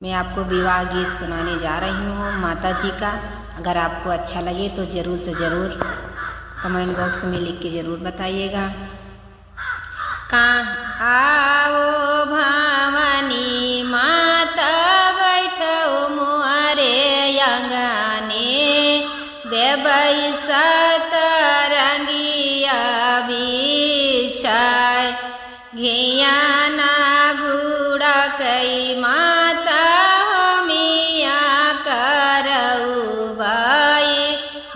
मैं आपको विवाह गीत सुनाने जा रही हूँ माता जी का। अगर आपको अच्छा लगे तो ज़रूर से ज़रूर कमेंट बॉक्स में लिख के ज़रूर बताइएगा। आओ भवानी माता बैठो मुआरे अंगने, देवई सतरंगिया बिछाय, घियाना गुड़ा कई माता मिया करऊ भाई,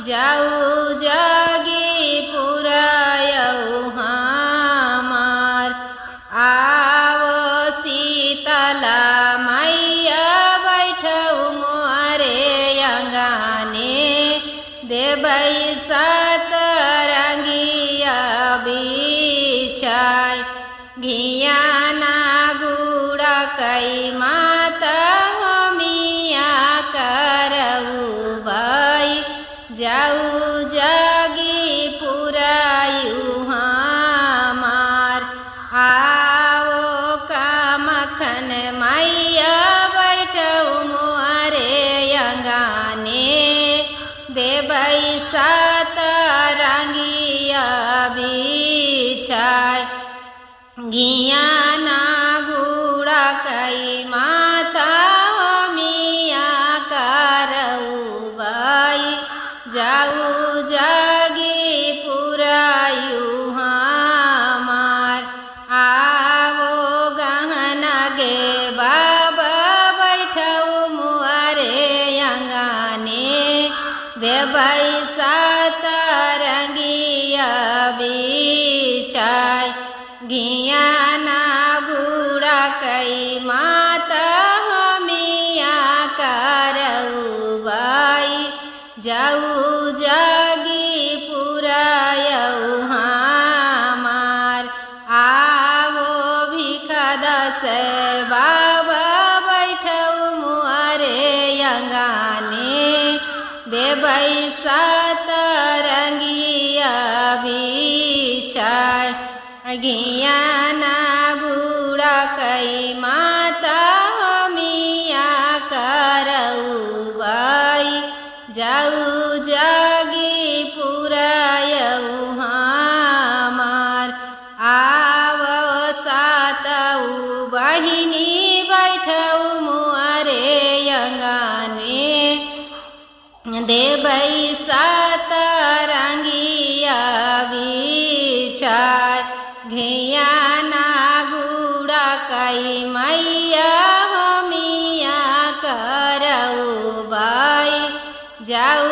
जाऊ जगी पुरायऊ हमार। आवो शीतला मैया बैठऊ मोरे अंगने, देवई सतरंगिया बिछाय, घियाना गुड़ा कई माता मिया करऊ भाई, जाऊ जगी पुरायू हमार। आवो कामखन मैया बैठऊ मोरे अंगने, देवई सतरंगिया बिछाय, घियाना गुड़ा कई माता मिया करऊ भाई, जाऊ जगी पुरायू हमार। आवो गहना गे बाबा बैठऊ मुआरे अंगने, देवई सतरंगिया बिछाय, घियाना गुड़ा कई माता मिया करऊ भाई, जाऊ जगी पुरायऊ हमार। आवो भिखदस बाबा बैठऊ मुआरे अंगने, देवई सतरंगिया बिछाय, घियाना गुड़ा कई माता मिया करऊ भाई, जाऊ जगी पुरायऊ हमार। आवो सातऊ बहिनी बैठऊ मुआरे अंगने, देवई सतरंगिया बिछाय, घियाना गुड़ा कई मैया मिया करऊ भाई, जाऊ